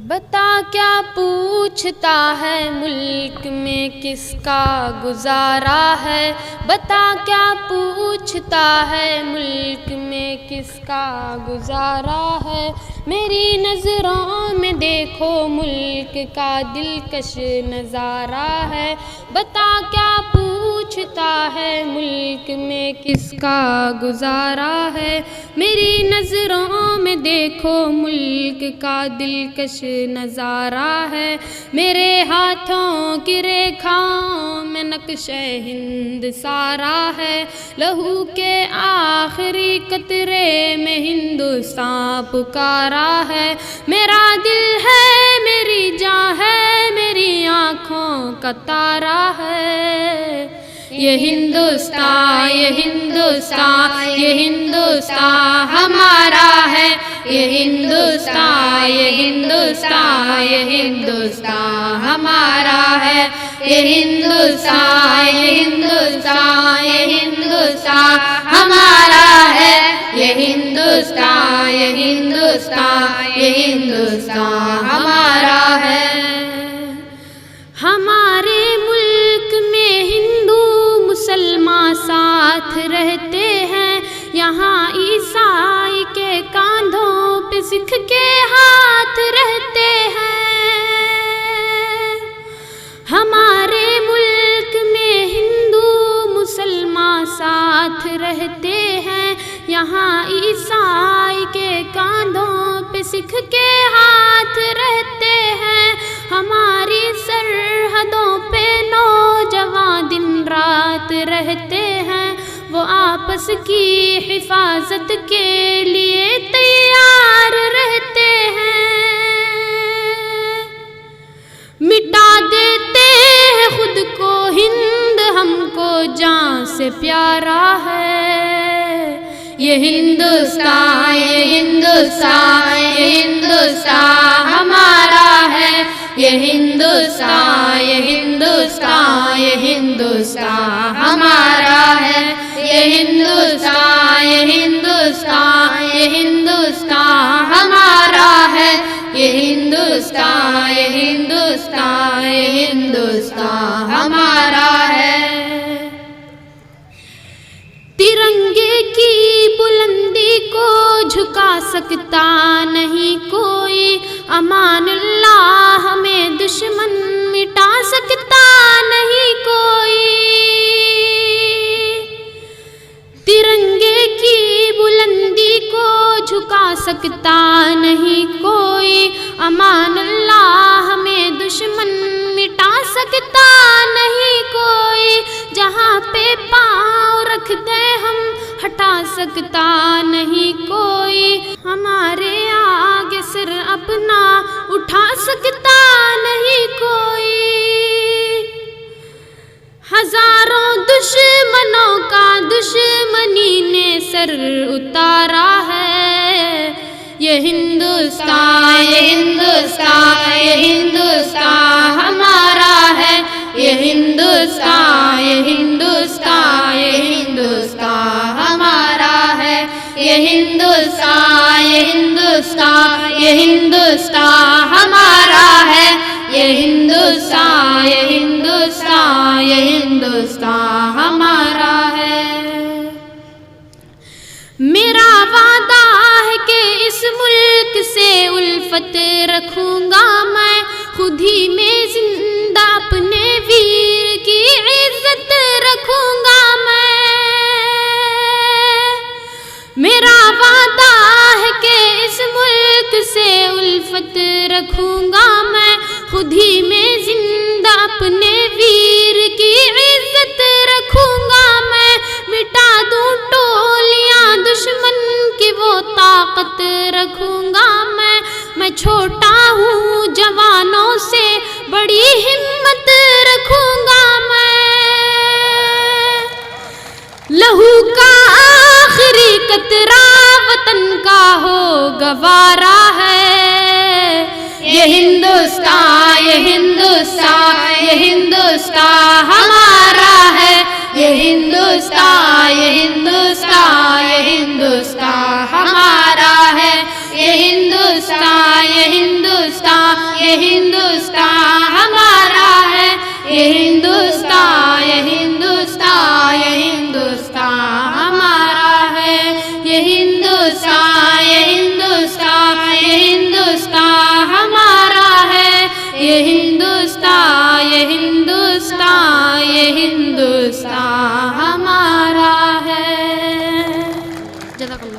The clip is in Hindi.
बता क्या पूछता है मुल्क में किसका गुजारा है। बता क्या पूछता है मुल्क में किसका गुजारा है। मेरी नज़रों में देखो मुल्क का दिलकश नज़ारा है। बता क्या पूछता है मुल्क में किसका गुजारा है। मेरी नज़रों में देखो मुल्क का दिलकश नज़ारा है। मेरे हाथों की रेखाओं में नक्शे हिंद सारा है। लहू के आखिरी कतरे में हिंदुस्तान पुकारा है। मेरा दिल है मेरी जान है मेरी आँखों का तारा है। ये हिंदुस्तान ये हिंदुस्तान ये हिंदुस्तान हमारा है। ये हिंदुस्तान ये हिंदुस्तान ये हिंदुस्तान हमारा है। ये हिंदुस्तान ये हिंदुस्तान ये हिंदुस्तान हमारा है। ये हिंदुस्तान ये हिंदुस्तान ये हिंदुस्तान हमारा है। हमारे मुल्क में हिंदू मुसलमान साथ रहते हैं। यहाँ ईसाई के कांधों पे सिख के हाथ रहते हैं। हमारे मुल्क में हिंदू मुसलमान साथ रहते हैं। यहाँ ईसाई के कांधों पे सिख के हाथ रहते हैं। हमारी सरहदों पे नौजवान दिन रात रहते हैं। वो आपस की हिफाजत के लिए तैयार रहते हैं। मिटा देते हैं खुद को हिंद हमको जान से प्यारा है। ये हिंदुस्तान ये हिंदुस्तान ये हिंदुस्तान हमारा है। ये हिंदुस्तान ये हिंदुस्तान ये हिंदुस्तान हमारा है। ये हिंदुस्तान ये हिंदुस्तान ये हिंदुस्तान हमारा है। ये हिंदुस्तान ये हिंदुस्तान ये हिंदुस्तान हमारा है। तिरंगे की बुलंदी को झुका सकता नहीं कोई। अमानुल्लाह हमें दुश्मन मिटा सकता नहीं कोई। तिरंगे की बुलंदी को झुका सकता नहीं कोई। अमानुल्लाह हमें दुश्मन मिटा सकता नहीं कोई। जहाँ पे पाँव रख दे हम हटा सकता नहीं कोई। हमारे आगे सिर अपना उठा सकता नहीं कोई। हजारों दुश्मनों का दुश्मनी ने सर उतारा है। ये हिंदुस्तान ये हिंदुस्तान ये हिंदुस्तान हमारा है। ये हिंदुस्तान ये हिंदुस्तान ये हिंदुस्तान हमारा है। ये हिंदुस्तान ये हिंदुस्तान ये हिंदुस्तान हमारा है। ये हिंदुस्तान ये हिंदुस्तान ये हिंदुस्तान हमारा है। मेरा वादा है कि इस मुल्क से उल्फत रखूंगा मैं। खुद ही में जिंदा अपने वीर की इज्जत रखूंगा मैं। मेरा वादा है कि इस मुल्क से उल्फत रखूंगा मैं। खुद ही में जिंदा अपने वीर की इज्जत रखूंगा मैं। मिटा दूं टोलियां दुश्मन की वो ताकत रखूंगा मैं। मैं छोटा हूँ जवानों से बड़ी हिम्मत रखूंगा मैं। लहू का आखिरी कतरा वतन का हो गवारा है। ये हिंदुस्तान ये हिंदुस्तान ये हिंदुस्तान हमारा है। ये हिंदुस्तान ये हिंदुस्तान ये हिंदुस्तान हमारा है। ये हिंदुस्तान ये हिंदुस्तान ये हिंदुस्तान हमारा है, ये हिंदुस्तान, ये हिंदुस्तान, ये हिंदुस्तान हमारा है, ये हिंदुस्तान, ये हिंदुस्तान, ये हिंदुस्तान हमारा है, ये हिंदुस्तान, ये हिंदुस्तान, ये हिंदुस्तान हमारा है। जज़ाकल्लाह।